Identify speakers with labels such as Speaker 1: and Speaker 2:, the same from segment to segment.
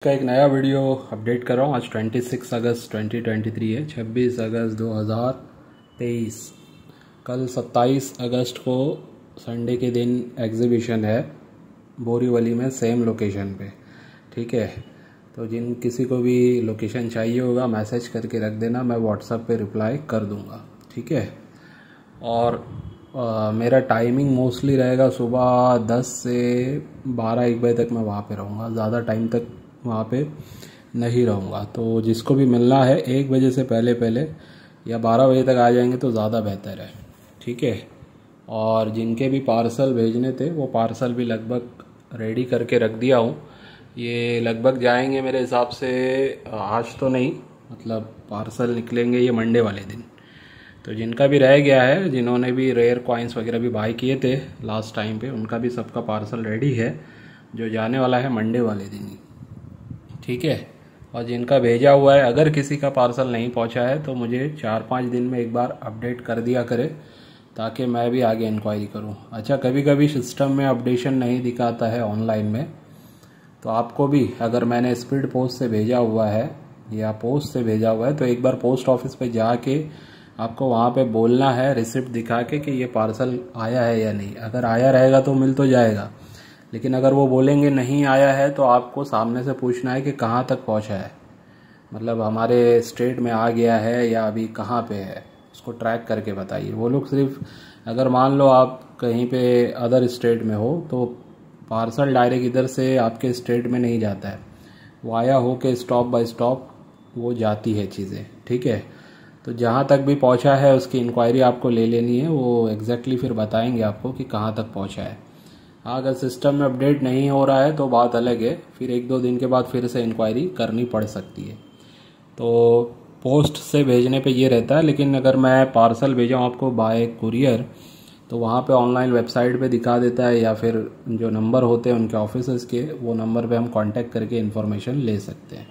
Speaker 1: का एक नया वीडियो अपडेट कर रहा हूँ। आज 26 अगस्त 2023 है, 26 अगस्त 2023। कल 27 अगस्त को संडे के दिन एग्जीबिशन है बोरीवली में, सेम लोकेशन पे। ठीक है, तो जिन किसी को भी लोकेशन चाहिए होगा मैसेज करके रख देना, मैं व्हाट्सएप पे रिप्लाई कर दूँगा। ठीक है, और मेरा टाइमिंग मोस्टली रहेगा सुबह 10 से 12-1 बजे तक मैं वहाँ पे रहूँगा, ज़्यादा टाइम तक वहाँ पे नहीं रहूँगा। तो जिसको भी मिलना है 1 बजे से पहले पहले या 12 बजे तक आ जाएंगे तो ज़्यादा बेहतर है। ठीक है, और जिनके भी पार्सल भेजने थे वो पार्सल भी लगभग रेडी करके रख दिया हूँ। ये लगभग जाएंगे मेरे हिसाब से आज तो नहीं, मतलब पार्सल निकलेंगे ये मंडे वाले दिन। तो जिनका भी रह गया है, जिन्होंने भी रेयर कॉइन्स वगैरह भी बाय किए थे लास्ट टाइम पे, उनका भी सबका पार्सल रेडी है, जो जाने वाला है मंडे वाले दिन ही। ठीक है, और जिनका भेजा हुआ है, अगर किसी का पार्सल नहीं पहुंचा है तो मुझे 4-5 दिन में एक बार अपडेट कर दिया करे, ताकि मैं भी आगे इंक्वायरी करूं। अच्छा, कभी कभी सिस्टम में अपडेशन नहीं दिखाता है ऑनलाइन में, तो आपको भी अगर मैंने स्पीड पोस्ट से भेजा हुआ है या पोस्ट से भेजा हुआ है तो एक बार पोस्ट ऑफिस पे जाके आपको वहाँ पे बोलना है रिसिप्ट दिखा के कि ये पार्सल आया है या नहीं। अगर आया रहेगा तो मिल तो जाएगा, लेकिन अगर वो बोलेंगे नहीं आया है तो आपको सामने से पूछना है कि कहाँ तक पहुँचा है, मतलब हमारे स्टेट में आ गया है या अभी कहाँ पे है, उसको ट्रैक करके बताइए। वो लोग सिर्फ, अगर मान लो आप कहीं पे अदर स्टेट में हो तो पार्सल डायरेक्ट इधर से आपके स्टेट में नहीं जाता है, वो आया हो के स्टॉप बाय स्टॉप वो जाती है चीज़ें। ठीक है, तो जहाँ तक भी पहुँचा है उसकी इंक्वायरी आपको ले लेनी है, वो एग्जैक्टली फिर बताएंगे आपको कि कहाँ तक पहुँचा है। अगर सिस्टम में अपडेट नहीं हो रहा है तो बात अलग है, फिर 1-2 दिन के बाद फिर से इंक्वायरी करनी पड़ सकती है। तो पोस्ट से भेजने पे ये रहता है, लेकिन अगर मैं पार्सल भेजा आपको बाय कुरियर तो वहाँ पे ऑनलाइन वेबसाइट पे दिखा देता है, या फिर जो नंबर होते हैं उनके ऑफिसर्स के, वो नंबर पे हम कांटेक्ट करके इन्फॉर्मेशन ले सकते हैं।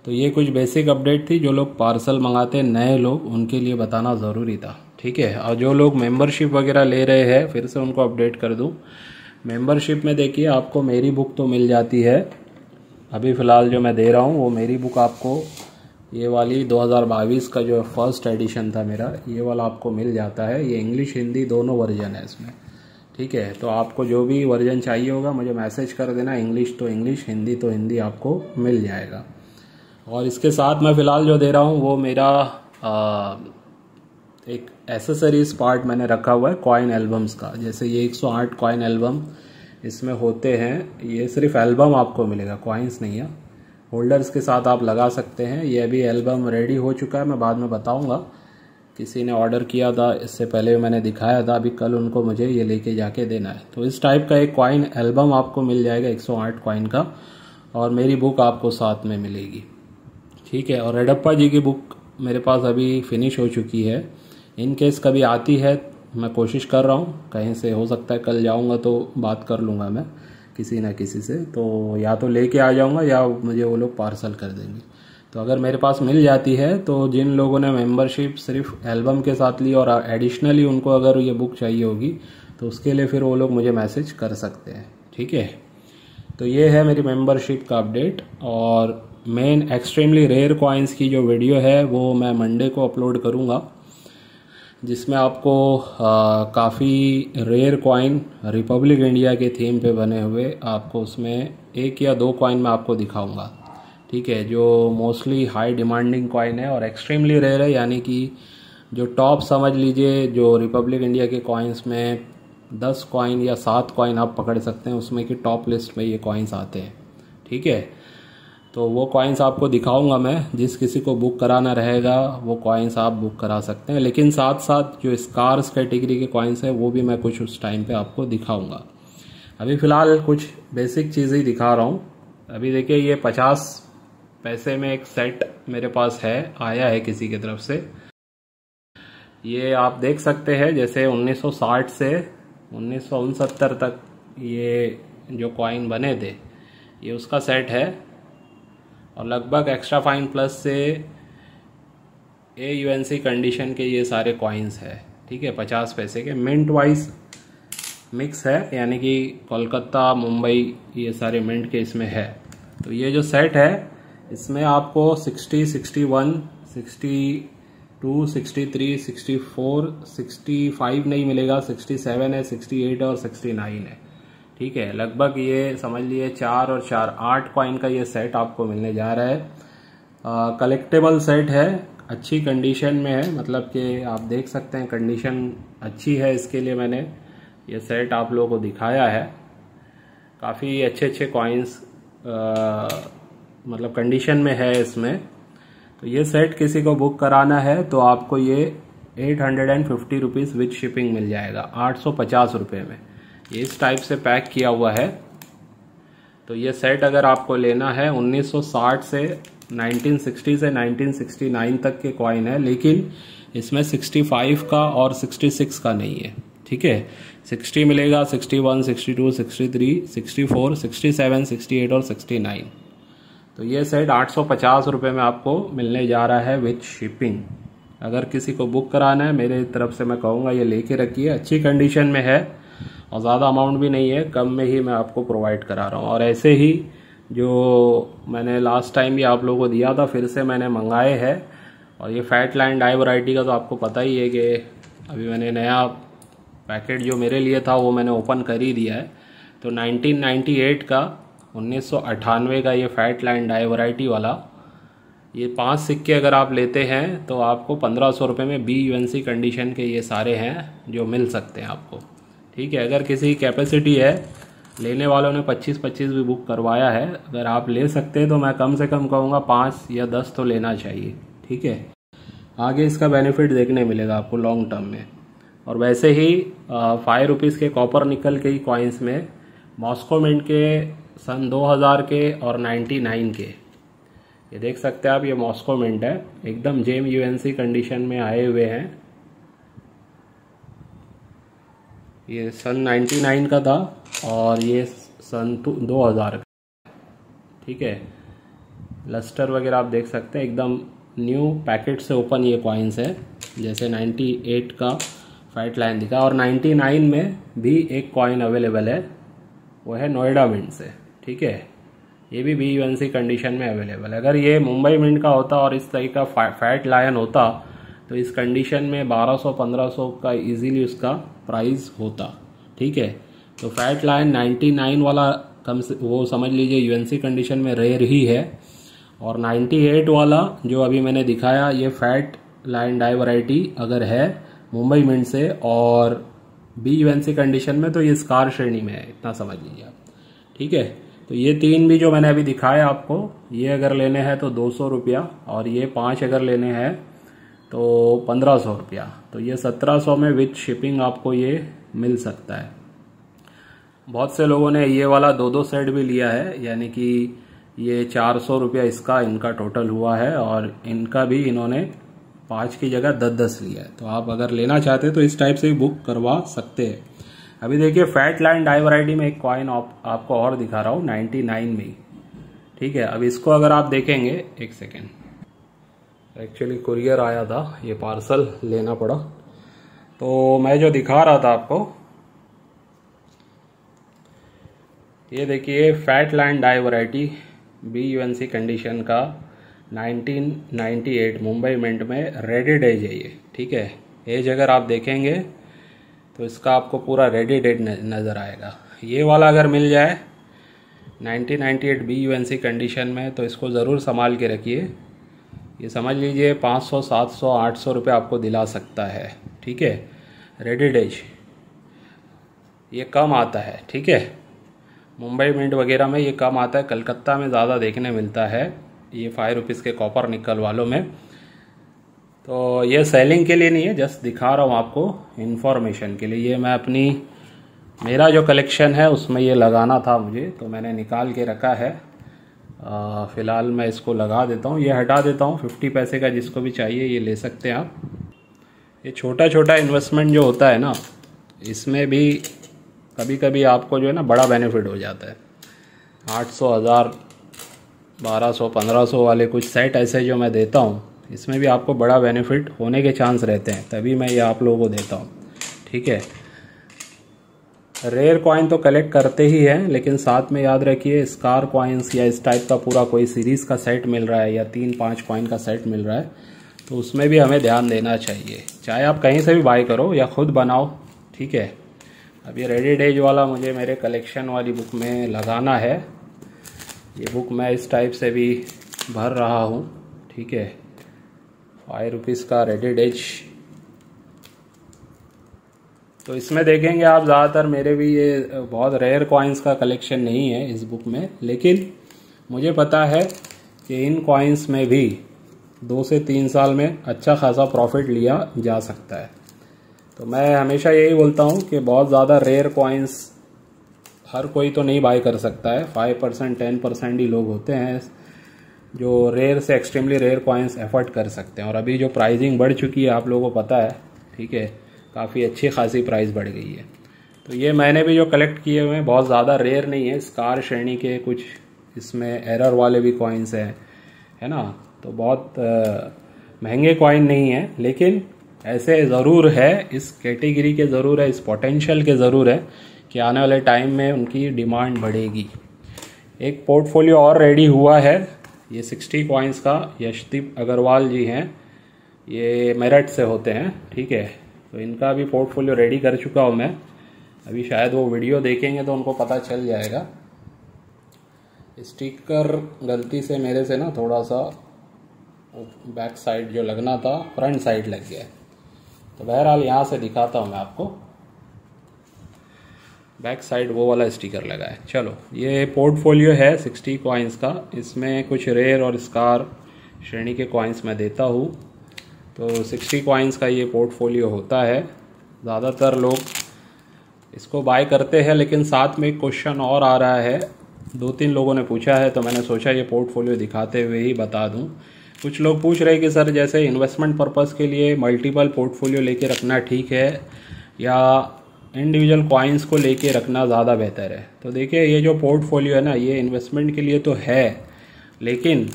Speaker 1: तो ये कुछ बेसिक अपडेट थी, जो लोग पार्सल मंगाते हैं नए लोग, उनके लिए बताना ज़रूरी था। ठीक है, और जो लोग मेंबरशिप वगैरह ले रहे हैं फिर से उनको अपडेट कर दूं। मेंबरशिप में देखिए आपको मेरी बुक तो मिल जाती है, अभी फ़िलहाल जो मैं दे रहा हूं वो मेरी बुक आपको, ये वाली 2022 का जो फर्स्ट एडिशन था मेरा, ये वाला आपको मिल जाता है। ये इंग्लिश हिंदी दोनों वर्जन है इसमें। ठीक है, तो आपको जो भी वर्जन चाहिए होगा मुझे मैसेज कर देना, इंग्लिश तो इंग्लिश, हिंदी तो हिंदी आपको मिल जाएगा। और इसके साथ मैं फ़िलहाल जो दे रहा हूँ वो मेरा एक एसेसरीज पार्ट मैंने रखा हुआ है कॉइन एल्बम्स का। जैसे ये 108 कॉइन एल्बम इसमें होते हैं, ये सिर्फ एल्बम आपको मिलेगा, कॉइन्स नहीं है। होल्डर्स के साथ आप लगा सकते हैं। ये अभी एल्बम रेडी हो चुका है, मैं बाद में बताऊंगा। किसी ने ऑर्डर किया था, इससे पहले मैंने दिखाया था, अभी कल उनको मुझे ये लेके जाके देना है। तो इस टाइप का एक कॉइन एल्बम आपको मिल जाएगा 108 कॉइन का, और मेरी बुक आपको साथ में मिलेगी। ठीक है, और रेडप्पा जी की बुक मेरे पास अभी फिनिश हो चुकी है। इन केस कभी आती है, मैं कोशिश कर रहा हूँ, कहीं से हो सकता है कल जाऊँगा तो बात कर लूँगा मैं किसी ना किसी से, तो या तो लेके आ जाऊँगा या मुझे वो लोग पार्सल कर देंगे। तो अगर मेरे पास मिल जाती है तो जिन लोगों ने मेंबरशिप सिर्फ एल्बम के साथ ली और एडिशनली उनको अगर ये बुक चाहिए होगी तो उसके लिए फिर वो लोग मुझे मैसेज कर सकते हैं। ठीक है, तो ये है मेरी मेंबरशिप का अपडेट। और मेन एक्सट्रीमली रेयर कॉइन्स की जो वीडियो है वो मैं मंडे को अपलोड करूँगा, जिसमें आपको काफ़ी रेयर कॉइन रिपब्लिक इंडिया के थीम पे बने हुए आपको उसमें 1 या 2 कॉइन मैं आपको दिखाऊंगा। ठीक है, जो मोस्टली हाई डिमांडिंग कॉइन है और एक्सट्रीमली रेयर है, यानी कि जो टॉप समझ लीजिए, जो रिपब्लिक इंडिया के कॉइन्स में 10 कॉइन या 7 कॉइन आप पकड़ सकते हैं, उसमें की टॉप लिस्ट में ये कॉइन्स आते हैं। ठीक है, तो वो कॉइन्स आपको दिखाऊंगा मैं। जिस किसी को बुक कराना रहेगा वो कॉइन्स आप बुक करा सकते हैं, लेकिन साथ साथ जो स्कार्स कैटेगरी के कॉइन्स है वो भी मैं कुछ उस टाइम पे आपको दिखाऊंगा। अभी फ़िलहाल कुछ बेसिक चीज़ें ही दिखा रहा हूँ। अभी देखिए, ये 50 पैसे में एक सेट मेरे पास है, आया है किसी की तरफ से। ये आप देख सकते हैं, जैसे 1960 से 1969 तक ये जो कॉइन बने थे, ये उसका सेट है। और लगभग एक्स्ट्रा फाइन प्लस से AUNC कंडीशन के ये सारे कॉइन्स है। ठीक है, 50 पैसे के मिंट वाइज मिक्स है, यानी कि कोलकाता, मुंबई, ये सारे मिंट के इसमें है। तो ये जो सेट है इसमें आपको 60, 61, 62, 63, 64, 65 नहीं मिलेगा, 67 है, 68 और 69 है। ठीक है, लगभग ये समझ लिए 4 और 4 8 कॉइन का ये सेट आपको मिलने जा रहा है। कलेक्टेबल सेट है, अच्छी कंडीशन में है, मतलब कि आप देख सकते हैं कंडीशन अच्छी है, इसके लिए मैंने ये सेट आप लोगों को दिखाया है। काफ़ी अच्छे अच्छे कॉइन्स मतलब कंडीशन में है इसमें। तो ये सेट किसी को बुक कराना है तो आपको ये 850 रुपीज़ विथ शिपिंग मिल जाएगा, 850 रुपये में। ये इस टाइप से पैक किया हुआ है। तो ये सेट अगर आपको लेना है 1960 से 1960 से 1969 तक के कॉइन है, लेकिन इसमें 65 का और 66 का नहीं है। ठीक है, 60 मिलेगा, 61, 62, 63, 64, 67, 68 और 69। तो ये सेट 850 रुपये में आपको मिलने जा रहा है विथ शिपिंग। अगर किसी को बुक कराना है मेरे तरफ से मैं कहूँगा ये लेके रखिए, अच्छी कंडीशन में है और ज़्यादा अमाउंट भी नहीं है, कम में ही मैं आपको प्रोवाइड करा रहा हूँ। और ऐसे ही जो मैंने लास्ट टाइम भी आप लोगों को दिया था फिर से मैंने मंगाए हैं। और ये फैट लाइन डाई वैरायटी का तो आपको पता ही है कि अभी मैंने नया पैकेट जो मेरे लिए था वो मैंने ओपन कर ही दिया है। तो 1998 का 1998 का ये फैट लाइन डाई वैरायटी वाला ये 5 सिक्के अगर आप लेते हैं तो आपको 1500 रुपये में BUNC कंडीशन के ये सारे हैं जो मिल सकते हैं आपको। ठीक है, अगर किसी की कैपेसिटी है, लेने वालों ने 25-25 भी बुक करवाया है, अगर आप ले सकते हैं तो मैं कम से कम कहूँगा 5 या 10 तो लेना चाहिए। ठीक है, आगे इसका बेनिफिट देखने मिलेगा आपको लॉन्ग टर्म में। और वैसे ही 5 रुपीज़ के कॉपर निकल के ही कॉइन्स में मॉस्को मिंट के सन 2000 के और 99 के ये देख सकते हैं आप, ये मॉस्को मिंट है, एकदम जेम UNC कंडीशन में आए हुए हैं। ये सन 99 का था और ये सन 2000 का। ठीक है, लस्टर वगैरह आप देख सकते हैं, एकदम न्यू पैकेट से ओपन ये कॉइन्स है। जैसे 98 का फैट लाइन दिखा और 99 में भी एक कॉइन अवेलेबल है, वो है नोएडा मिंट से। ठीक है, ये भी BUNC कंडीशन में अवेलेबल है। अगर ये मुंबई मिंट का होता और इस तरह का फैट लायन होता तो इस कंडीशन में 1200-1500 का इजीली उसका प्राइस होता। ठीक है, तो फैट लाइन 99 वाला कम से वो समझ लीजिए UNC कंडीशन में रेयर ही है। और 98 वाला जो अभी मैंने दिखाया ये फैट लाइन डाई वैरायटी अगर है मुंबई मिंट से और BUNC कंडीशन में तो ये स्कार श्रेणी में है, इतना समझ लीजिए आप। ठीक है, तो ये 3 भी जो मैंने अभी दिखाया आपको, ये अगर लेने हैं तो 200 रुपया और ये 5 अगर लेने हैं तो 1500 रुपया। तो ये 1700 में विथ शिपिंग आपको ये मिल सकता है। बहुत से लोगों ने ये वाला 2-2 सेट भी लिया है, यानी कि ये 400 रुपया इसका इनका टोटल हुआ है और इनका भी इन्होंने 5 की जगह 10-10 लिया है। तो आप अगर लेना चाहते हैं तो इस टाइप से भी बुक करवा सकते हैं। अभी देखिए फैट लाइन डाई वैरायटी में एक कॉइन आपको और दिखा रहा हूँ 99 में ही। ठीक है, अब इसको अगर आप देखेंगे, एक सेकेंड, एक्चुअली कुरियर आया था, ये पार्सल लेना पड़ा। तो मैं जो दिखा रहा था आपको, ये देखिए fat line die variety BUNC condition का 1998 मुंबई मिंट में रेडेड एज है ये। ठीक है, एज अगर आप देखेंगे तो इसका आपको पूरा रेडेड एज नज़र आएगा। ये वाला अगर मिल जाए 1998 BUNC कंडीशन में तो इसको ज़रूर संभाल के रखिए। ये समझ लीजिए 500, 700, 800 रुपये आपको दिला सकता है। ठीक है, रेडेड एज ये कम आता है। ठीक है, मुंबई मिंट वगैरह में ये कम आता है, कलकत्ता में ज़्यादा देखने मिलता है ये 5 रुपीज़ के कॉपर निकल वालों में। तो ये सेलिंग के लिए नहीं है, जस्ट दिखा रहा हूँ आपको इन्फॉर्मेशन के लिए। ये मैं अपनी मेरा जो कलेक्शन है उसमें ये लगाना था मुझे, तो मैंने निकाल के रखा है। फ़िलहाल मैं इसको लगा देता हूँ, ये हटा देता हूँ। 50 पैसे का जिसको भी चाहिए ये ले सकते हैं आप। ये छोटा छोटा इन्वेस्टमेंट जो होता है ना, इसमें भी कभी कभी आपको जो है ना बड़ा बेनिफिट हो जाता है। 800, 1000, 1200, 1500 वाले कुछ सेट ऐसे जो मैं देता हूँ, इसमें भी आपको बड़ा बेनिफिट होने के चांस रहते हैं, तभी मैं ये आप लोगों को देता हूँ। ठीक है, रेयर कॉइन तो कलेक्ट करते ही हैं, लेकिन साथ में याद रखिए स्कार कॉइन्स या इस टाइप का पूरा कोई सीरीज़ का सेट मिल रहा है या 3-5 कॉइन का सेट मिल रहा है तो उसमें भी हमें ध्यान देना चाहिए, चाहे आप कहीं से भी बाय करो या खुद बनाओ। ठीक है, अब ये रेडी डेज वाला मुझे मेरे कलेक्शन वाली बुक में लगाना है। ये बुक मैं इस टाइप से भी भर रहा हूँ। ठीक है, 5 रुपीज़ का रेडी डेज। तो इसमें देखेंगे आप ज़्यादातर मेरे भी ये बहुत रेयर कॉइन्स का कलेक्शन नहीं है इस बुक में, लेकिन मुझे पता है कि इन कॉइन्स में भी 2 से 3 साल में अच्छा खासा प्रॉफिट लिया जा सकता है। तो मैं हमेशा यही बोलता हूँ कि बहुत ज़्यादा रेयर कॉइन्स हर कोई तो नहीं बाय कर सकता है। 5% 10% ही लोग होते हैं जो रेयर से एक्सट्रीमली रेयर कॉइन्स एफर्ट कर सकते हैं। और अभी जो प्राइसिंग बढ़ चुकी है आप लोगों को पता है। ठीक है, काफ़ी अच्छी खासी प्राइस बढ़ गई है। तो ये मैंने भी जो कलेक्ट किए हुए हैं बहुत ज़्यादा रेयर नहीं है, स्कार श्रेणी के कुछ इसमें एरर वाले भी कॉइन्स हैं, है ना। तो बहुत महंगे कॉइन नहीं है, लेकिन ऐसे ज़रूर है, इस कैटेगरी के ज़रूर है, इस पोटेंशियल के ज़रूर है कि आने वाले टाइम में उनकी डिमांड बढ़ेगी। एक पोर्टफोलियो और रेडी हुआ है, ये 60 कॉइन्स का यशदीप अग्रवाल जी हैं, ये मेरठ से होते हैं। ठीक है, तो इनका भी पोर्टफोलियो रेडी कर चुका हूँ मैं। अभी शायद वो वीडियो देखेंगे तो उनको पता चल जाएगा। स्टिकर गलती से मेरे से ना थोड़ा सा बैक साइड जो लगना था फ्रंट साइड लग गया है। तो बहरहाल यहाँ से दिखाता हूँ मैं आपको, बैक साइड वो वाला स्टिकर लगा है। चलो, ये पोर्टफोलियो है 60 कॉइन्स का। इसमें कुछ रेयर और स्कार श्रेणी के कॉइन्स मैं देता हूँ। तो 60 कॉइन्स का ये पोर्टफोलियो होता है। ज़्यादातर लोग इसको बाय करते हैं, लेकिन साथ में एक क्वेश्चन और आ रहा है, 2-3 लोगों ने पूछा है, तो मैंने सोचा ये पोर्टफोलियो दिखाते हुए ही बता दूं। कुछ लोग पूछ रहे हैं कि सर जैसे इन्वेस्टमेंट पर्पज़ के लिए मल्टीपल पोर्टफोलियो लेके रखना ठीक है या इंडिविजुअल कॉइन्स को लेके रखना ज़्यादा बेहतर है। तो देखिए, ये जो पोर्टफोलियो है ना, ये इन्वेस्टमेंट के लिए तो है, लेकिन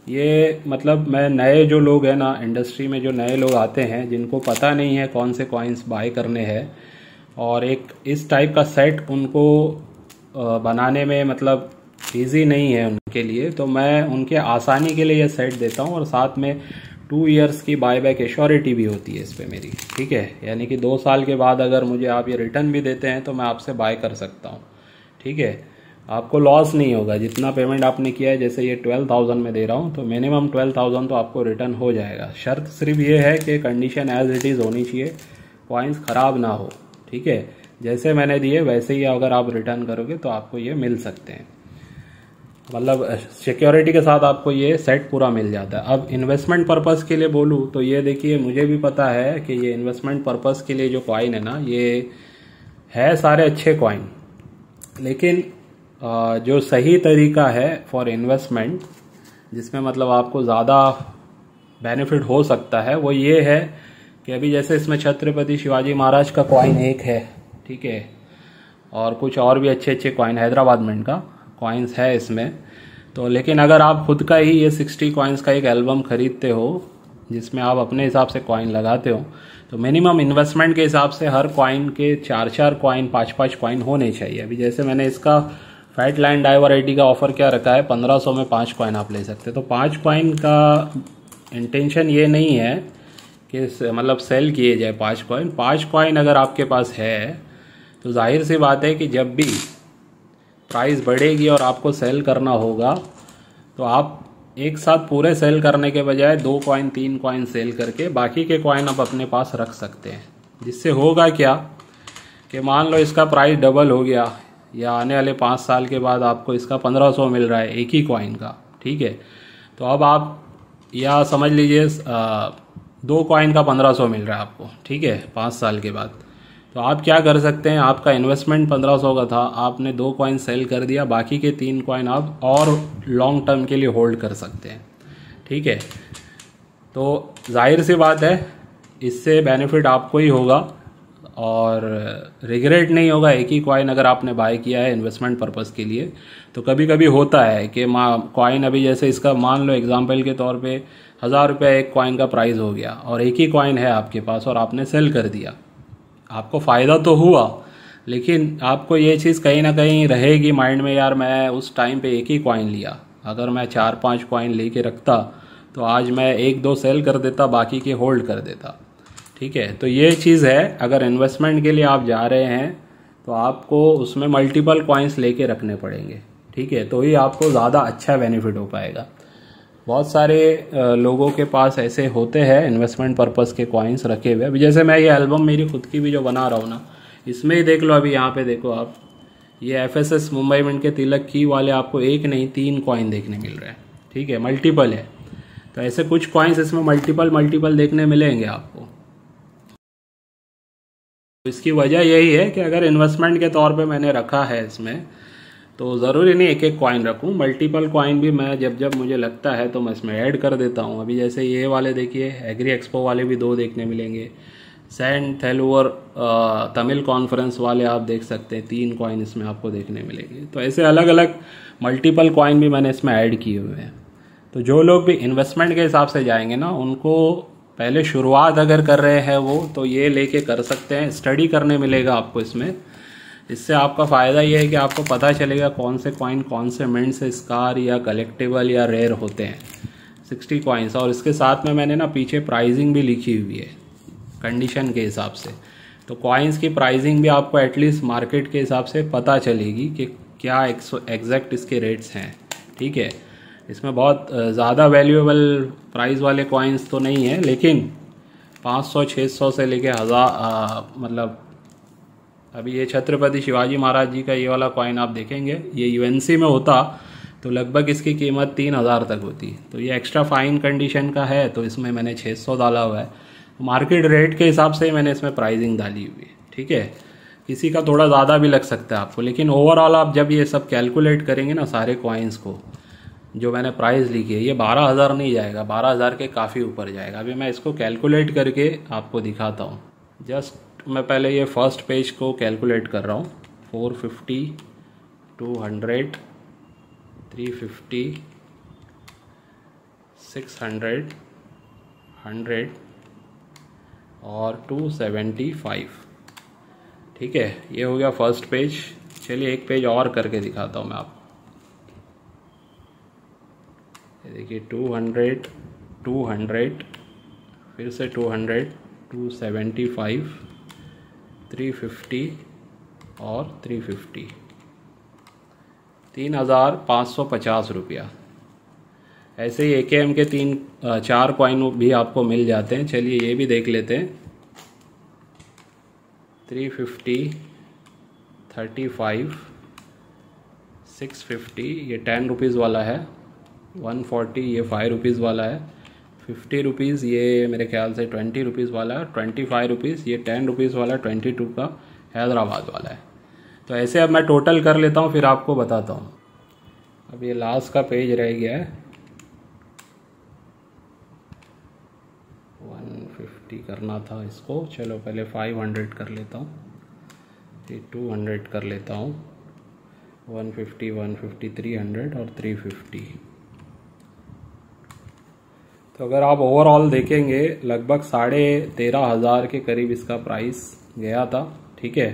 Speaker 1: ये मतलब मैं नए जो लोग हैं ना, इंडस्ट्री में जो नए लोग आते हैं जिनको पता नहीं है कौन से कॉइन्स बाय करने हैं और एक इस टाइप का सेट उनको बनाने में मतलब इजी नहीं है उनके लिए, तो मैं उनके आसानी के लिए ये सेट देता हूँ। और साथ में 2 इयर्स की बायबैक एश्योरिटी भी होती है इस पर मेरी। ठीक है, यानी कि 2 साल के बाद अगर मुझे आप ये रिटर्न भी देते हैं तो मैं आपसे बाय कर सकता हूँ। ठीक है, आपको लॉस नहीं होगा। जितना पेमेंट आपने किया है, जैसे ये 12,000 में दे रहा हूँ, तो मिनिमम 12,000 तो आपको रिटर्न हो जाएगा। शर्त सिर्फ ये है कि कंडीशन एज इट इज़ होनी चाहिए, कॉइन्स ख़राब ना हो। ठीक है, जैसे मैंने दिए वैसे ही अगर आप रिटर्न करोगे तो आपको ये मिल सकते हैं, मतलब सिक्योरिटी के साथ आपको ये सेट पूरा मिल जाता है। अब इन्वेस्टमेंट पर्पज़ के लिए बोलूँ तो ये देखिए, मुझे भी पता है कि ये इन्वेस्टमेंट पर्पज़ के लिए जो कॉइन है ना, ये है सारे अच्छे कॉइन, लेकिन जो सही तरीका है फॉर इन्वेस्टमेंट, जिसमें मतलब आपको ज़्यादा बेनिफिट हो सकता है, वो ये है कि अभी जैसे इसमें छत्रपति शिवाजी महाराज का कॉइन एक है। ठीक है, और कुछ और भी अच्छे अच्छे कॉइन, हैदराबाद मिंट का कॉइन्स है इसमें। तो लेकिन अगर आप खुद का ही ये 60 कॉइन्स का एक एल्बम खरीदते हो जिसमें आप अपने हिसाब से कॉइन लगाते हो, तो मिनिमम इन्वेस्टमेंट के हिसाब से हर कॉइन के 4-4 कॉइन 5-5 कॉइन होने चाहिए। अभी जैसे मैंने इसका फैट लैंड डाइवर 80 का ऑफर क्या रखा है, 1500 में 5 कॉइन आप ले सकते हैं। तो 5 कॉइन का इंटेंशन ये नहीं है कि मतलब सेल किए जाए 5 कॉइन। 5 कॉइन अगर आपके पास है तो जाहिर सी बात है कि जब भी प्राइस बढ़ेगी और आपको सेल करना होगा, तो आप एक साथ पूरे सेल करने के बजाय 2 कॉइन 3 कॉइन सेल करके बाकी के कॉइन आप अपने पास रख सकते हैं। जिससे होगा क्या कि मान लो इसका प्राइस डबल हो गया या आने वाले 5 साल के बाद आपको इसका 1500 मिल रहा है एक ही कॉइन का। ठीक है, तो अब आप या समझ लीजिए 2 कॉइन का 1500 मिल रहा है आपको। ठीक है, 5 साल के बाद तो आप क्या कर सकते हैं, आपका इन्वेस्टमेंट 1500 का था, आपने 2 कॉइन सेल कर दिया, बाकी के 3 कॉइन आप और लॉन्ग टर्म के लिए होल्ड कर सकते हैं। ठीक है, तो जाहिर सी बात है इससे बेनिफिट आपको ही होगा और रिग्रेट नहीं होगा। एक ही कॉइन अगर आपने बाय किया है इन्वेस्टमेंट पर्पज़ के लिए, तो कभी कभी होता है कि कॉइन अभी जैसे इसका मान लो एग्जांपल के तौर पे 1000 रुपये एक कॉइन का प्राइस हो गया और एक ही कॉइन है आपके पास और आपने सेल कर दिया, आपको फ़ायदा तो हुआ, लेकिन आपको ये चीज़ कहीं ना कहीं रहेगी माइंड में, यार मैं उस टाइम पे एक ही कॉइन लिया, अगर मैं 4-5 कॉइन लेके रखता तो आज मैं 1-2 सेल कर देता, बाकी के होल्ड कर देता। ठीक है, तो ये चीज़ है, अगर इन्वेस्टमेंट के लिए आप जा रहे हैं तो आपको उसमें मल्टीपल कॉइन्स लेके रखने पड़ेंगे। ठीक है, तो ही आपको ज़्यादा अच्छा बेनिफिट हो पाएगा। बहुत सारे लोगों के पास ऐसे होते हैं इन्वेस्टमेंट पर्पस के कॉइन्स रखे हुए। अभी जैसे मैं ये एल्बम मेरी खुद की भी जो बना रहा हूँ ना, इसमें ही देख लो, अभी यहाँ पे देखो आप, ये FSS मुंबई मिंट के तिलक की वाले आपको एक नहीं 3 कॉइन देखने मिल रहे हैं। ठीक है, मल्टीपल है, तो ऐसे कुछ कॉइन्स इसमें मल्टीपल देखने मिलेंगे आपको। इसकी वजह यही है कि अगर इन्वेस्टमेंट के तौर पे मैंने रखा है इसमें, तो ज़रूरी नहीं एक एक कॉइन रखूँ, मल्टीपल कॉइन भी मैं जब जब मुझे लगता है तो मैं इसमें ऐड कर देता हूँ। अभी जैसे ये वाले देखिए, एग्री एक्सपो वाले भी 2 देखने मिलेंगे, सैंड थेलुवर तमिल कॉन्फ्रेंस वाले आप देख सकते हैं 3 कॉइन इसमें आपको देखने मिलेंगे। तो ऐसे अलग अलग मल्टीपल कॉइन भी मैंने इसमें ऐड किए हुए हैं। तो जो लोग भी इन्वेस्टमेंट के हिसाब से जाएंगे ना, उनको पहले शुरुआत अगर कर रहे हैं वो, तो ये लेके कर सकते हैं, स्टडी करने मिलेगा आपको इसमें। इससे आपका फ़ायदा ये है कि आपको पता चलेगा कौन से कॉइन कौन से मिंट से स्कार या कलेक्टेबल या रेयर होते हैं। 60 कॉइन्स, और इसके साथ में मैंने ना पीछे प्राइसिंग भी लिखी हुई है कंडीशन के हिसाब से। तो कॉइन्स की प्राइसिंग भी आपको एटलीस्ट मार्केट के हिसाब से पता चलेगी कि क्या एग्जैक्ट इसके रेट्स हैं। ठीक है, इसमें बहुत ज़्यादा वैल्यूएबल प्राइस वाले कॉइन्स तो नहीं है, लेकिन 500-600 से लेके 1000 मतलब अभी ये छत्रपति शिवाजी महाराज जी का ये वाला कॉइन आप देखेंगे, ये यूएनसी में होता तो लगभग इसकी कीमत 3000 तक होती। तो ये एक्स्ट्रा फाइन कंडीशन का है, तो इसमें मैंने 600 डाला हुआ है। मार्केट रेट के हिसाब से ही मैंने इसमें प्राइसिंग डाली हुई है। ठीक है, किसी का थोड़ा ज़्यादा भी लग सकता है आपको, लेकिन ओवरऑल आप जब ये सब कैलकुलेट करेंगे ना सारे कॉइन्स को, जो मैंने प्राइस लिखी है, ये 12000 नहीं जाएगा, 12000 के काफ़ी ऊपर जाएगा। अभी मैं इसको कैलकुलेट करके आपको दिखाता हूँ। जस्ट मैं पहले ये फर्स्ट पेज को कैलकुलेट कर रहा हूँ। 450, 200, 350, 600, 100 और 275। ठीक है, ये हो गया फर्स्ट पेज। चलिए एक पेज और करके दिखाता हूँ मैं आपको। ये देखिए 200, 200, फिर से 200, 275, 350 और 350, 3550 रुपया। ऐसे ही AKM के 4 कॉइन भी आपको मिल जाते हैं। चलिए ये भी देख लेते हैं। 350, 35, 650, ये 10 रुपीज़ वाला है। 140, ये 5 रुपीज़ वाला है। 50 रुपीज़, ये मेरे ख्याल से 20 रुपीज़ वाला है। 25 रुपीज़, ये 10 रुपीज़ वाला, 22 का हैदराबाद वाला है। तो ऐसे अब मैं टोटल कर लेता हूँ, फिर आपको बताता हूँ। अब ये लास्ट का पेज रह गया है। 150 करना था इसको, चलो पहले 500 कर लेता हूँ, फिर 200 कर लेता हूँ, 150, 150, 300 और 350। तो अगर आप ओवरऑल देखेंगे लगभग 13,500 के करीब इसका प्राइस गया था। ठीक है,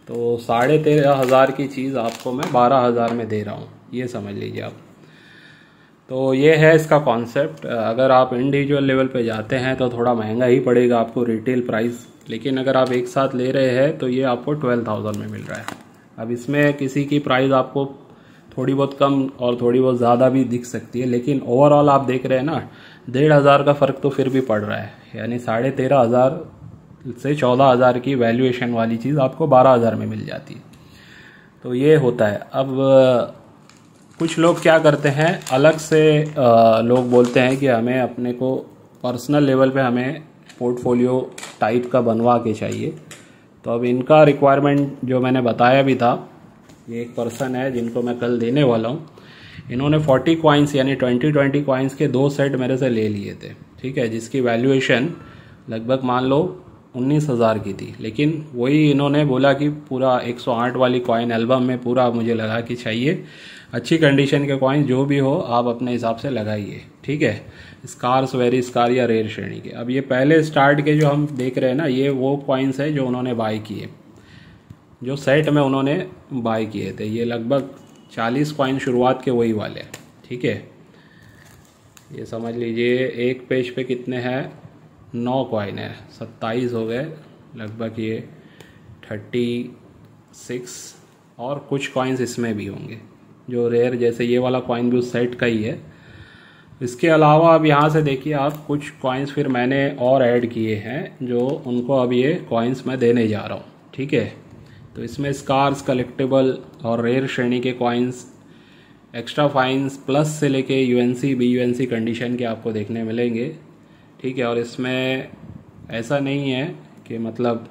Speaker 1: तो 13,500 की चीज़ आपको मैं 12,000 में दे रहा हूँ, ये समझ लीजिए आप। तो ये है इसका कॉन्सेप्ट। अगर आप इंडिविजुअल लेवल पे जाते हैं तो थोड़ा महंगा ही पड़ेगा आपको रिटेल प्राइस, लेकिन अगर आप एक साथ ले रहे हैं तो ये आपको 12,000 में मिल रहा है। अब इसमें किसी की प्राइस आपको थोड़ी बहुत कम और थोड़ी बहुत ज़्यादा भी दिख सकती है, लेकिन ओवरऑल आप देख रहे हैं ना, 1,500 का फ़र्क तो फिर भी पड़ रहा है। यानी 13,500 से 14,000 की वैल्यूएशन वाली चीज़ आपको 12,000 में मिल जाती है। तो ये होता है। अब कुछ लोग क्या करते हैं, अलग से लोग बोलते हैं कि हमें अपने को पर्सनल लेवल पे हमें पोर्टफोलियो टाइप का बनवा के चाहिए। तो अब इनका रिक्वायरमेंट जो मैंने बताया भी था, ये एक पर्सन है जिनको मैं कल देने वाला हूँ। इन्होंने 40 कॉइन्स यानी 20 कॉइन्स के 2 सेट मेरे से ले लिए थे। ठीक है, जिसकी वैल्यूएशन लगभग मान लो 19,000 की थी, लेकिन वही इन्होंने बोला कि पूरा 108 वाली कॉइन एल्बम में पूरा मुझे लगा कि चाहिए। अच्छी कंडीशन के कॉइन जो भी हो आप अपने हिसाब से लगाइए। ठीक है, स्कार्स, वेरी स्कार या रेयर श्रेणी के। अब ये पहले स्टार्ट के जो हम देख रहे हैं ना, ये वो कॉइन्स है जो उन्होंने बाय किए, जो सेट में उन्होंने बाय किए थे। ये लगभग 40 कॉइन शुरुआत के वही वाले हैं, ठीक है। ये समझ लीजिए एक पेज पे कितने हैं, 9 कॉइन है, 27 हो गए लगभग, ये 36 और कुछ कॉइन्स इसमें भी होंगे जो रेयर, जैसे ये वाला कॉइन भी उस सेट का ही है। इसके अलावा अब यहाँ से देखिए आप, कुछ कॉइन्स फिर मैंने और ऐड किए हैं जो उनको अब ये कॉइन्स मैं देने जा रहा हूँ, ठीक है। तो इसमें स्कार्स, कलेक्टेबल और रेयर श्रेणी के कॉइन्स, एक्स्ट्रा फाइन्स प्लस से लेके यूएनसी BUNC कंडीशन के आपको देखने मिलेंगे, ठीक है। और इसमें ऐसा नहीं है कि मतलब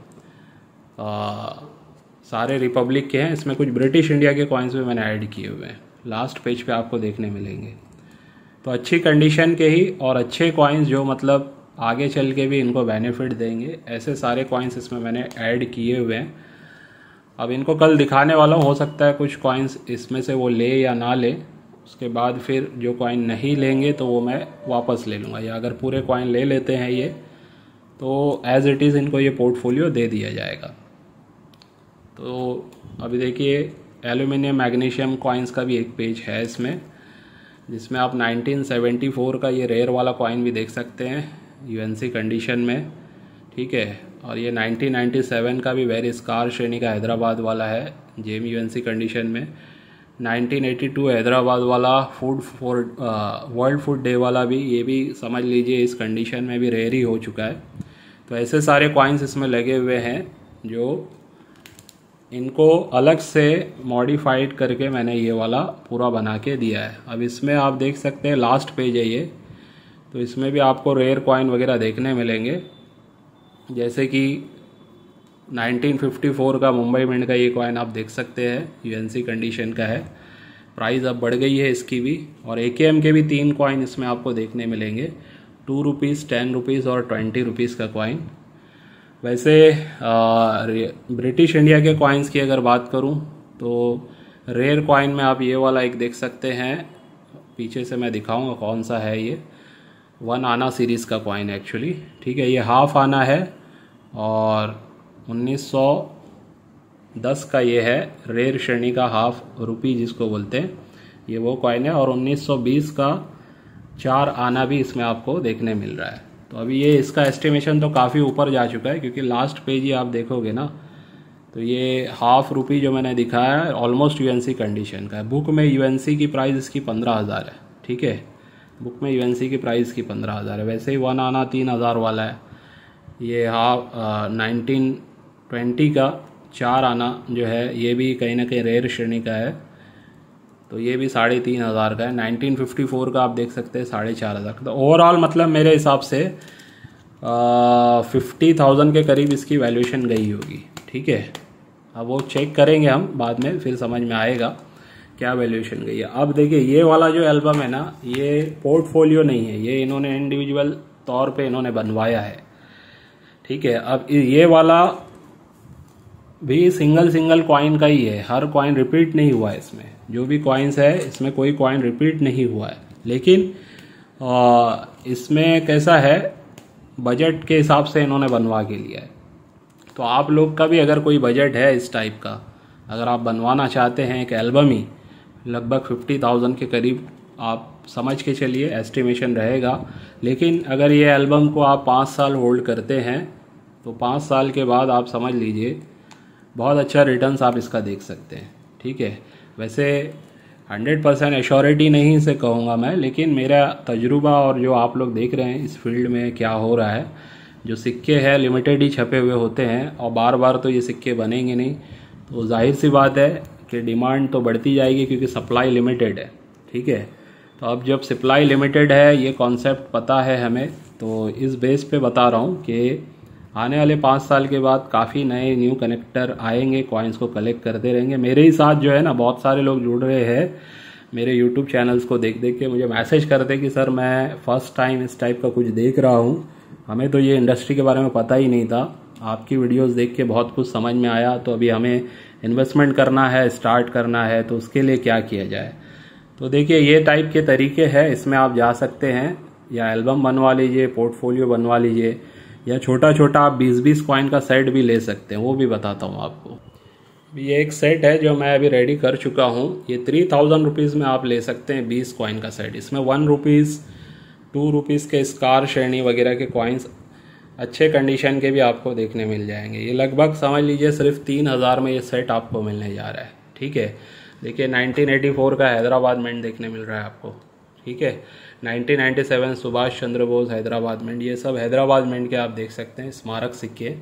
Speaker 1: सारे रिपब्लिक के हैं, इसमें कुछ ब्रिटिश इंडिया के कॉइन्स भी मैंने ऐड किए हुए हैं, लास्ट पेज पे आपको देखने मिलेंगे। तो अच्छी कंडीशन के ही और अच्छे कॉइन्स जो मतलब आगे चल के भी इनको बेनिफिट देंगे, ऐसे सारे कॉइन्स इसमें मैंने ऐड किए हुए हैं। अब इनको कल दिखाने वाला हूँ, हो सकता है कुछ कॉइन्स इसमें से वो ले या ना ले, उसके बाद फिर जो कॉइन नहीं लेंगे तो वो मैं वापस ले लूँगा, या अगर पूरे कॉइन ले लेते हैं ये तो एज इट इज़ इनको ये पोर्टफोलियो दे दिया जाएगा। तो अभी देखिए एल्यूमिनियम मैग्नीशियम कॉइन्स का भी एक पेज है इसमें, जिसमें आप 1974 का ये रेयर वाला कॉइन भी देख सकते हैं UNC कंडीशन में, ठीक है। और ये 1997 का भी वेरी स्कार श्रेणी का हैदराबाद वाला है JM UNC कंडीशन में। 1982 हैदराबाद वाला वर्ल्ड फूड डे वाला भी, ये भी समझ लीजिए इस कंडीशन में भी रेयर ही हो चुका है। तो ऐसे सारे कॉइन्स इसमें लगे हुए हैं जो इनको अलग से मॉडिफाइड करके मैंने ये वाला पूरा बना के दिया है। अब इसमें आप देख सकते हैं लास्ट पेज है ये, तो इसमें भी आपको रेयर कॉइन वगैरह देखने मिलेंगे, जैसे कि 1954 का मुंबई मिंट का ये कॉइन आप देख सकते हैं, UNC कंडीशन का है। प्राइस अब बढ़ गई है इसकी भी। और AKM के भी 3 कॉइन इसमें आपको देखने मिलेंगे, 2 रुपीज़, 10 रुपीज़ और 20 रुपीज़ का कॉइन। वैसे ब्रिटिश इंडिया के कॉइन्स की अगर बात करूं तो रेयर कॉइन में आप ये वाला एक देख सकते हैं, पीछे से मैं दिखाऊंगा कौन सा है ये, 1 आना सीरीज़ का कॉइन एक्चुअली, ठीक है। ये हाफ आना है और 1910 का ये है, रेयर श्रेणी का हाफ रुपी जिसको बोलते हैं, ये वो कॉइन है। और 1920 का 4 आना भी इसमें आपको देखने मिल रहा है। तो अभी ये इसका एस्टिमेशन तो काफ़ी ऊपर जा चुका है, क्योंकि लास्ट पेज ही आप देखोगे ना, तो ये हाफ रुपी जो मैंने दिखाया है ऑलमोस्ट UNC कंडीशन का है। बुक में UNC की प्राइस इसकी 15,000 है, ठीक है। बुक में UNC की प्राइस की 15,000 है। वैसे ही 1 आना 3,000 वाला है। ये हाफ 1920 का 4 आना जो है, ये भी कहीं ना कहीं रेयर श्रेणी का है, तो ये भी 3,500 का है। 1954 का आप देख सकते हैं 4,500 का। तो ओवरऑल मतलब मेरे हिसाब से 50,000 के करीब इसकी वैल्यूएशन गई होगी, ठीक है। अब वो चेक करेंगे हम बाद में, फिर समझ में आएगा क्या वैल्यूएशन गई है। अब देखिए ये वाला जो एल्बम है ना, ये पोर्टफोलियो नहीं है, ये इन्होंने इंडिविजुअल तौर पे इन्होंने बनवाया है, ठीक है। अब ये वाला भी सिंगल कॉइन का ही है, हर कॉइन रिपीट नहीं हुआ है इसमें। जो भी कॉइन्स है इसमें कोई कॉइन रिपीट नहीं हुआ है, लेकिन इसमें कैसा है, बजट के हिसाब से इन्होंने बनवा के लिया है। तो आप लोग का भी अगर कोई बजट है इस टाइप का, अगर आप बनवाना चाहते हैं एक एल्बम ही, लगभग 50,000 के करीब आप समझ के चलिए एस्टिमेशन रहेगा। लेकिन अगर ये एल्बम को आप 5 साल होल्ड करते हैं तो 5 साल के बाद आप समझ लीजिए बहुत अच्छा रिटर्न्स आप इसका देख सकते हैं, ठीक है। वैसे 100% एश्योरिटी नहीं से कहूँगा मैं, लेकिन मेरा तजुर्बा और जो आप लोग देख रहे हैं इस फील्ड में क्या हो रहा है, जो सिक्के हैं लिमिटेड ही छपे हुए होते हैं और बार बार तो ये सिक्के बनेंगे नहीं। तो जाहिर सी बात है कि डिमांड तो बढ़ती जाएगी क्योंकि सप्लाई लिमिटेड है, ठीक है। तो अब जब सप्लाई लिमिटेड है, ये कॉन्सेप्ट पता है हमें, तो इस बेस पे बता रहा हूँ कि आने वाले 5 साल के बाद काफ़ी नए न्यू कनेक्टर आएंगे, कॉइन्स को कलेक्ट करते रहेंगे। मेरे ही साथ जो है ना बहुत सारे लोग जुड़ रहे हैं मेरे यूट्यूब चैनल्स को देख देख के, मुझे मैसेज करते कि सर मैं फर्स्ट टाइम इस टाइप का कुछ देख रहा हूँ, हमें तो ये इंडस्ट्री के बारे में पता ही नहीं था, आपकी वीडियोस देख के बहुत कुछ समझ में आया, तो अभी हमें इन्वेस्टमेंट करना है, स्टार्ट करना है, तो उसके लिए क्या किया जाए। तो देखिए ये टाइप के तरीके हैं, इसमें आप जा सकते हैं, या एल्बम बनवा लीजिए, पोर्टफोलियो बनवा लीजिए, या छोटा छोटा आप 20-20 कॉइन का सेट भी ले सकते हैं, वो भी बताता हूँ आपको। ये एक सेट है जो मैं अभी रेडी कर चुका हूँ। ये 3000 रुपीज़ में आप ले सकते हैं 20 कॉइन का सेट। इसमें 1 रुपीज़ 2 रुपीज़ के स्कार श्रेणी वगैरह के कॉइन्स अच्छे कंडीशन के भी आपको देखने मिल जाएंगे। ये लगभग समझ लीजिए सिर्फ 3000 में ये सेट आपको मिलने जा रहा है। ठीक है, देखिए 1984 का हैदराबाद मिंट देखने मिल रहा है आपको। ठीक है, 1997 सुभाष चंद्र बोस हैदराबाद मिंट, ये सब हैदराबाद मिंट के आप देख सकते हैं स्मारक सिक्के।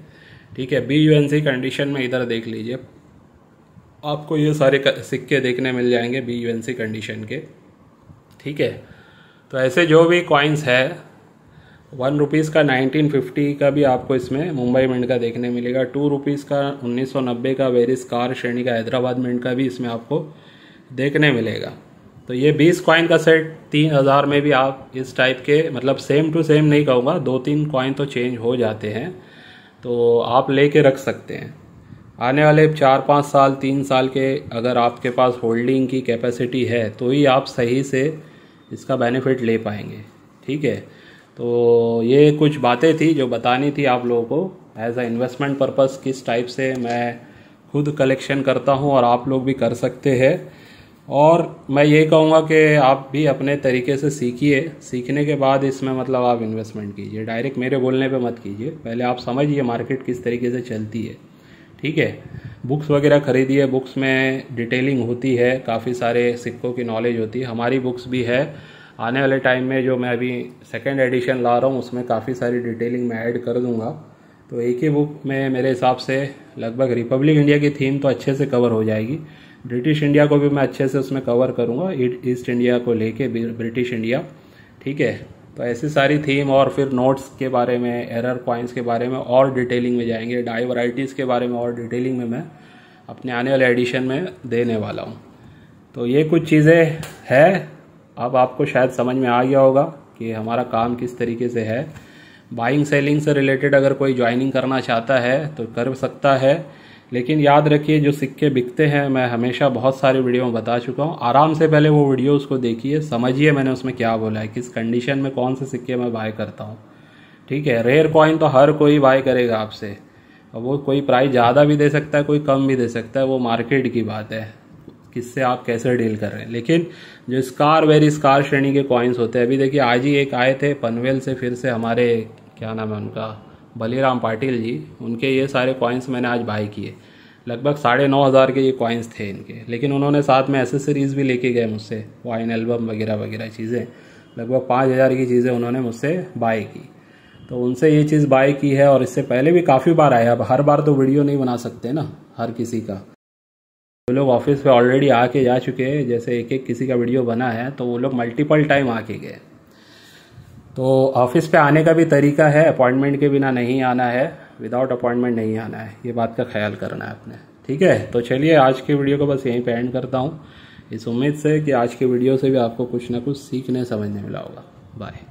Speaker 1: ठीक है, BUNC कंडीशन में इधर देख लीजिए, आपको ये सारे सिक्के देखने मिल जाएंगे BUNC कंडीशन के। ठीक है, तो ऐसे जो भी कॉइन्स है 1 रुपीज़ का 1950 का भी आपको इसमें मुंबई मिंट का देखने मिलेगा। 2 रुपीज़ का 1990 का वेरी स्कार श्रेणी का हैदराबाद मिंट का भी इसमें आपको देखने मिलेगा। तो ये 20 कॉइन का सेट 3000 में भी आप इस टाइप के, मतलब सेम टू सेम नहीं कहूँगा, 2-3 कॉइन तो चेंज हो जाते हैं, तो आप लेके रख सकते हैं। आने वाले 4-5 साल 3 साल के अगर आपके पास होल्डिंग की कैपेसिटी है तो ही आप सही से इसका बेनिफिट ले पाएंगे। ठीक है, तो ये कुछ बातें थी जो बतानी थी आप लोगों को एज अ इन्वेस्टमेंट पर्पस, किस टाइप से मैं खुद कलेक्शन करता हूँ और आप लोग भी कर सकते हैं। और मैं ये कहूँगा कि आप भी अपने तरीके से सीखिए, सीखने के बाद इसमें मतलब आप इन्वेस्टमेंट कीजिए, डायरेक्ट मेरे बोलने पे मत कीजिए, पहले आप समझिए मार्केट किस तरीके से चलती है। ठीक है, बुक्स वगैरह खरीदिए, बुक्स में डिटेलिंग होती है, काफ़ी सारे सिक्कों की नॉलेज होती है, हमारी बुक्स भी है। आने वाले टाइम में जो मैं अभी 2nd एडिशन ला रहा हूँ उसमें काफ़ी सारी डिटेलिंग मैं ऐड कर दूँगा। तो एक ही बुक में मेरे हिसाब से लगभग रिपब्लिक इंडिया की थीम तो अच्छे से कवर हो जाएगी, ब्रिटिश इंडिया को भी मैं अच्छे से उसमें कवर करूँगा, ईस्ट इंडिया को लेके ब्रिटिश इंडिया। ठीक है, तो ऐसी सारी थीम और फिर नोट्स के बारे में, एरर पॉइंट्स के बारे में और डिटेलिंग में जाएंगे, डाई वैरायटीज़ के बारे में और डिटेलिंग में मैं अपने आने वाले एडिशन में देने वाला हूँ। तो ये कुछ चीज़ें हैं, अब आपको शायद समझ में आ गया होगा कि हमारा काम किस तरीके से है। बाइंग सेलिंग से रिलेटेड अगर कोई ज्वाइनिंग करना चाहता है तो कर सकता है, लेकिन याद रखिए जो सिक्के बिकते हैं मैं हमेशा बहुत सारे वीडियो में बता चुका हूँ, आराम से पहले वो वीडियो उसको देखिए, समझिए मैंने उसमें क्या बोला है, किस कंडीशन में कौन से सिक्के मैं बाय करता हूँ। ठीक है, रेयर कॉइन तो हर कोई बाय करेगा आपसे, और वो कोई प्राइस ज़्यादा भी दे सकता है, कोई कम भी दे सकता है, वो मार्केट की बात है, किससे आप कैसे डील कर रहे हैं। लेकिन जो स्कार वेरी स्कार श्रेणी के कॉइन्स होते हैं, अभी देखिए आज ही एक आए थे पनवेल से, फिर से हमारे क्या नाम है उनका, बलीराम पाटिल जी, उनके ये सारे कॉइन्स मैंने आज बाय किए। लगभग 9500 के ये कॉइन्स थे इनके, लेकिन उन्होंने साथ में एसेसरीज़ भी लेके गए मुझसे, वाइन एल्बम वगैरह वगैरह चीज़ें, लगभग 5000 की चीज़ें उन्होंने मुझसे बाय की। तो उनसे ये चीज़ बाय की है, और इससे पहले भी काफ़ी बार आया। अब हर बार तो वीडियो नहीं बना सकते ना हर किसी का, वो लोग ऑफिस पे ऑलरेडी आके जा चुके हैं, जैसे एक एक किसी का वीडियो बना है तो वो लोग मल्टीपल टाइम आके गए। तो ऑफिस पे आने का भी तरीका है, अपॉइंटमेंट के बिना नहीं आना है, विदाउट अपॉइंटमेंट नहीं आना है, ये बात का ख्याल करना है आपने। ठीक है, तो चलिए आज की वीडियो को बस यहीं पे एंड करता हूँ, इस उम्मीद से कि आज की वीडियो से भी आपको कुछ ना कुछ सीखने समझने मिला होगा। बाय।